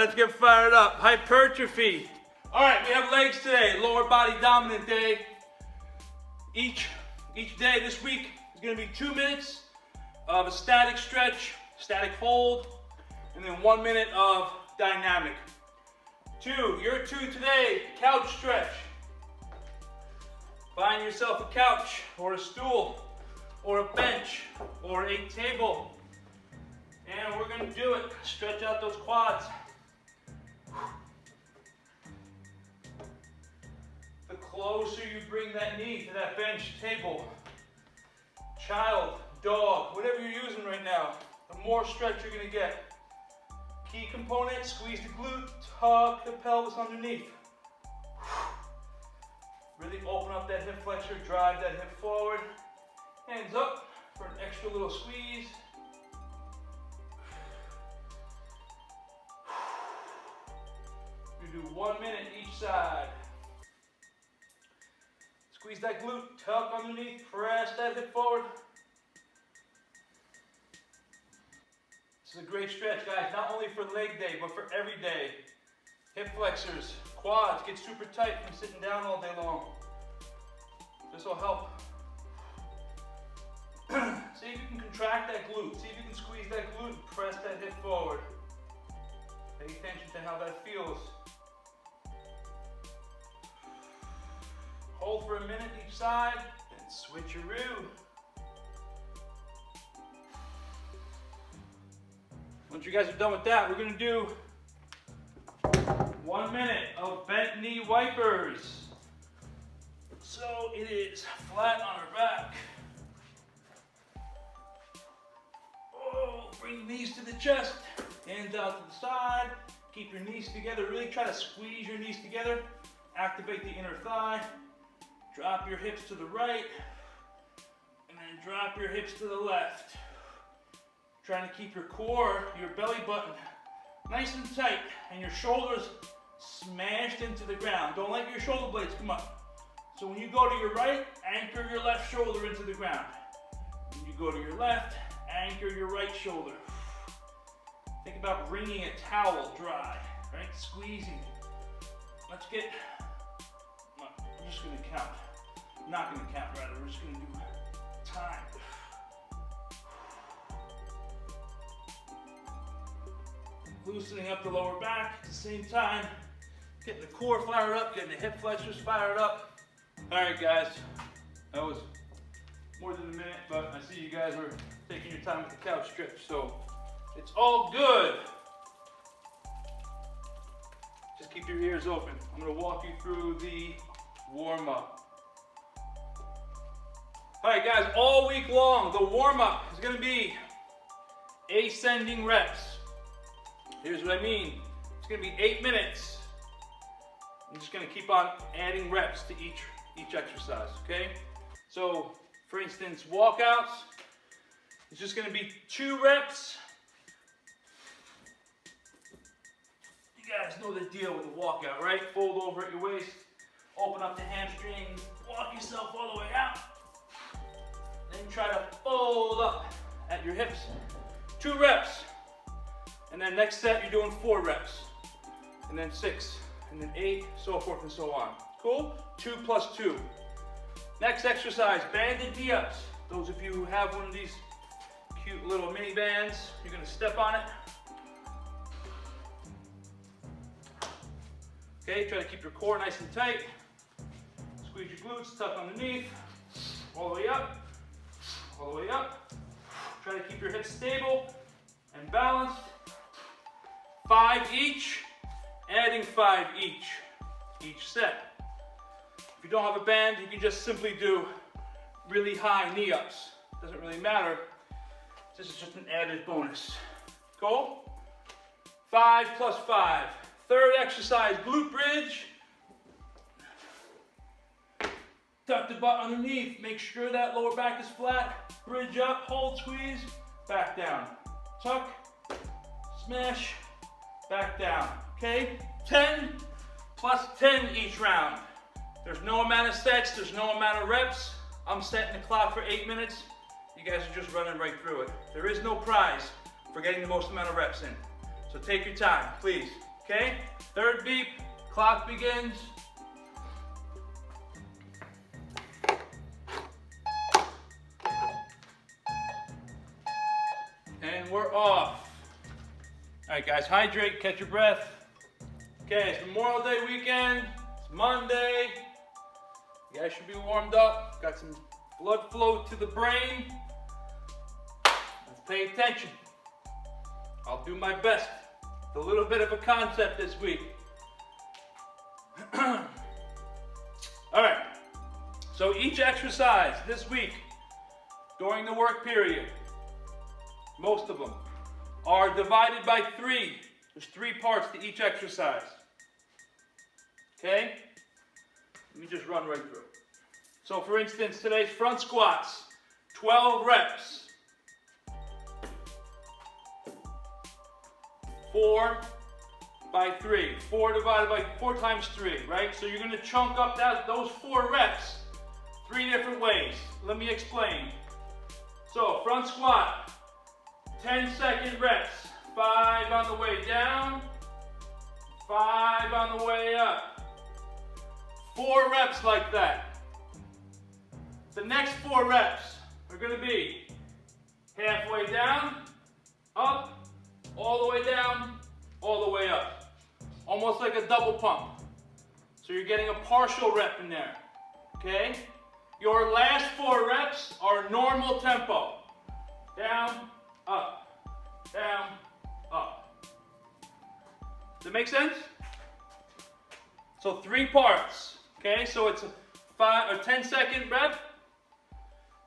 let's get fired up. Hypertrophy. All right, we have legs today, lower body dominant day. Each day this week is gonna be 2 minutes of a static stretch, static hold, and then 1 minute of dynamic. Your two today, couch stretch. Find yourself a couch or a stool or a bench or a table. And we're gonna do it. Stretch out those quads. The closer you bring that knee to that bench, table, child, dog, whatever you're using right now, the more stretch you're gonna get. Key component, squeeze the glute, tuck the pelvis underneath. Really open up that hip flexor, drive that hip forward. Hands up for an extra little squeeze. You do 1 minute each side. Squeeze that glute, tuck underneath, press that hip forward. This is a great stretch, guys, not only for leg day, but for every day. Hip flexors, quads get super tight from sitting down all day long. This will help. See if you can contract that glute. See if you can squeeze that glute and press that hip forward. Pay attention to how that feels. Hold for a minute each side, and switcheroo. Once you guys are done with that, we're gonna do 1 minute of bent knee wipers. So it is flat on our back. Oh, bring the knees to the chest, hands out to the side. Keep your knees together. Really try to squeeze your knees together. Activate the inner thigh. Drop your hips to the right, and then drop your hips to the left. Trying to keep your core, your belly button nice and tight, and your shoulders smashed into the ground. Don't let your shoulder blades come up. So when you go to your right, anchor your left shoulder into the ground. When you go to your left, anchor your right shoulder. Think about wringing a towel dry, right? Squeezing. Let's get, I'm just gonna count. Not gonna count, rather, we're just gonna do time. Loosening up the lower back at the same time. Getting the core fired up, getting the hip flexors fired up. All right, guys, that was more than a minute, but I see you guys are taking your time with the couch stretch, so it's all good. Just keep your ears open. I'm gonna walk you through the warm-up. All right, guys, all week long, the warm-up is gonna be ascending reps. Here's what I mean. It's gonna be 8 minutes. I'm just gonna keep on adding reps to each exercise, okay? So, for instance, walkouts, it's just gonna be 2 reps. You guys know the deal with the walkout, right? Fold over at your waist, open up the hamstrings, walk yourself all the way out. Then try to fold up at your hips. 2 reps. And then next set, you're doing 4 reps. And then 6, and then 8, so forth and so on. Cool? 2 plus 2. Next exercise, banded knee-ups. Those of you who have one of these cute little mini bands, you're gonna step on it. Okay, try to keep your core nice and tight. Squeeze your glutes, tuck underneath. All the way up, all the way up. Try to keep your hips stable and balanced. 5 each, adding 5 each set. If you don't have a band, you can just simply do really high knee ups. Doesn't really matter. This is just an added bonus. Cool? 5 plus 5. Third exercise, glute bridge. Tuck the butt underneath. Make sure that lower back is flat. Bridge up, hold, squeeze, back down. Tuck, smash, back down. Okay? 10 plus 10 each round. There's no amount of sets, there's no amount of reps. I'm setting the clock for 8 minutes. You guys are just running right through it. There is no prize for getting the most amount of reps in. So take your time, please. Okay, third beep, clock begins. And we're off. All right, guys, hydrate, catch your breath. Okay, it's Memorial Day weekend. It's Monday. You guys should be warmed up. Got some blood flow to the brain. Let's pay attention. I'll do my best. It's a little bit of a concept this week. All right. So each exercise this week during the work period, most of them, are divided by 3. There's 3 parts to each exercise. Okay? Let me just run right through. So for instance, today's front squats, 12 reps. 4 by 3. 4 divided by 4 times 3, right? So you're going to chunk up those 4 reps 3 different ways. Let me explain. So front squat, 10-second reps. 5 on the way down, 5 on the way up. 4 reps like that. The next 4 reps are going to be halfway down, up, all the way down, all the way up. Almost like a double pump. So you're getting a partial rep in there. Okay? Your last 4 reps are normal tempo. Down, up, down, up. Does that make sense? So 3 parts. Okay, so it's a 10-second rep,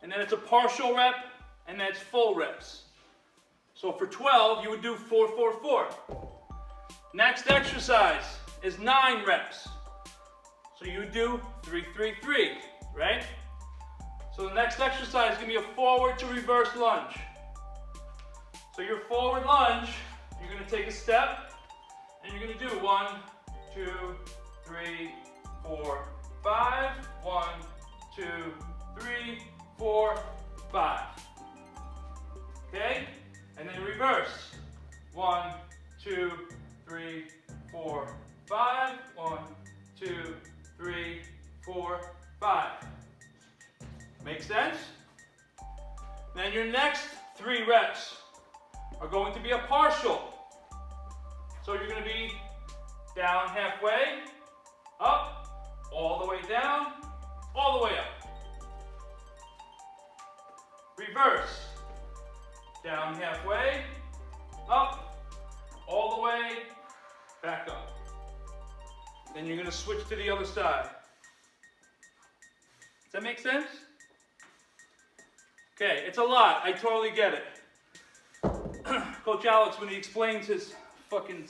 and then it's a partial rep, and then it's full reps. So for 12, you would do 4, 4, 4. Next exercise is 9 reps. So you would do 3, 3, 3, right? So the next exercise is going to be a forward to reverse lunge. So your forward lunge, you're going to take a step, and you're going to do 1, 2, 3, 4, 5. 1, 2, 3, 4, 5. Okay? And then reverse. 1, 2, 3, 4, 5. 1, 2, 3, 4, 5. Make sense? Then your next 3 reps are going to be a partial. So you're going to be down halfway, up, all the way down, all the way up. Reverse. Down halfway, up, all the way, back up. Then you're going to switch to the other side. Does that make sense? Okay, it's a lot. I totally get it. Coach Alex, when he explains his fucking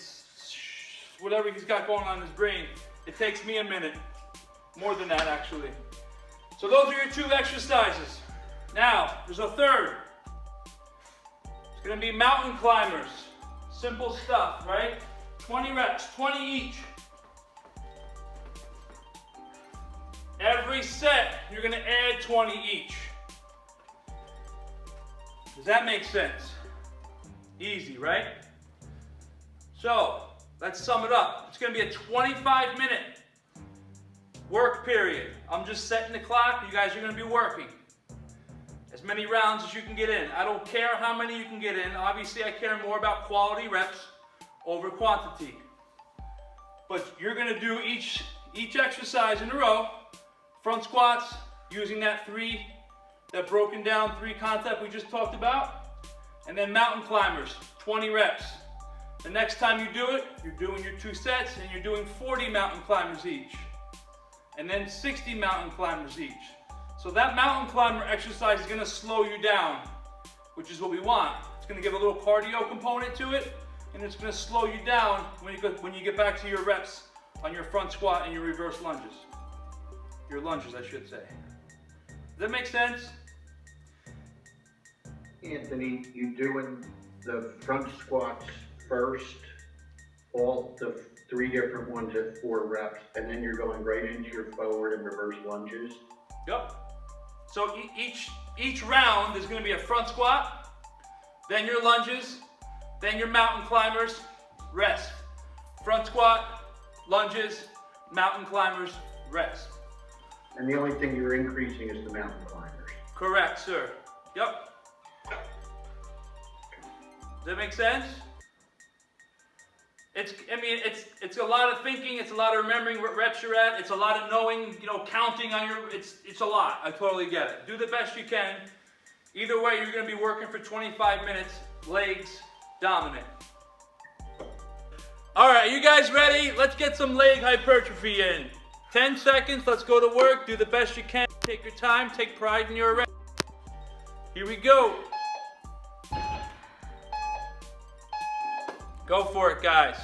whatever he's got going on in his brain, it takes me a minute. More than that, actually. So those are your 2 exercises. Now, there's a third. It's going to be mountain climbers. Simple stuff, right? 20 reps, 20 each. Every set, you're going to add 20 each. Does that make sense? Easy, right? So, let's sum it up. It's going to be a 25-minute work period. I'm just setting the clock. You guys are going to be working. As many rounds as you can get in. I don't care how many you can get in. Obviously, I care more about quality reps over quantity. But you're going to do each exercise in a row. Front squats, using that broken down 3 concept we just talked about. And then mountain climbers, 20 reps. The next time you do it, you're doing your 2 sets and you're doing 40 mountain climbers each. And then 60 mountain climbers each. So that mountain climber exercise is going to slow you down, which is what we want. It's going to give a little cardio component to it, and it's going to slow you down when you get back to your reps on your front squat and your reverse lunges. Your lunges, I should say. Does that make sense? Anthony, you doing the front squats first, all the 3 different ones at 4 reps, and then you're going right into your forward and reverse lunges? Yep. So each round is going to be a front squat, then your lunges, then your mountain climbers, rest. Front squat, lunges, mountain climbers, rest. And the only thing you're increasing is the mountain climbers. Correct, sir. Yep. Does that make sense? It's a lot of thinking, it's a lot of remembering what reps you're at, it's a lot of knowing, counting on it's a lot. I totally get it. Do the best you can. Either way, you're gonna be working for 25 minutes, legs dominant. All right, you guys ready? Let's get some leg hypertrophy in. 10 seconds, let's go to work. Do the best you can. Take your time, take pride in your rep. Here we go. Go for it, guys.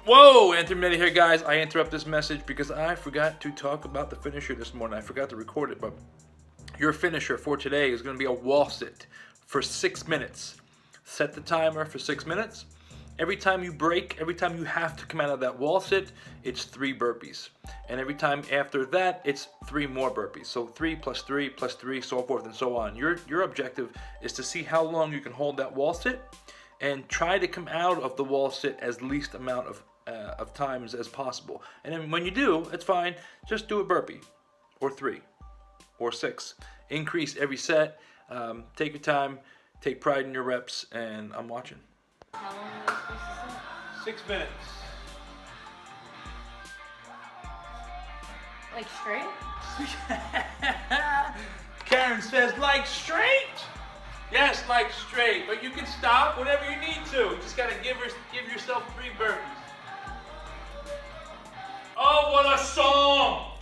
Whoa, Monetti here, guys. I interrupt this message because I forgot to talk about the finisher this morning. I forgot to record it, but your finisher for today is going to be a wall sit for 6 minutes. Set the timer for 6 minutes. Every time you break, every time you have to come out of that wall sit, it's 3 burpees. And every time after that, it's 3 more burpees. So 3 plus 3 plus 3, so forth and so on. Your objective is to see how long you can hold that wall sit and try to come out of the wall sit as least amount of times as possible. And then when you do, it's fine. Just do a burpee, or 3, or 6. Increase every set. Take your time. Take pride in your reps. And I'm watching. How long are we supposed to sit? 6 minutes. Like straight? Karen says, like straight? Yes, like straight. But you can stop whenever you need to. You just gotta give yourself 3 burpees. Oh, what a song!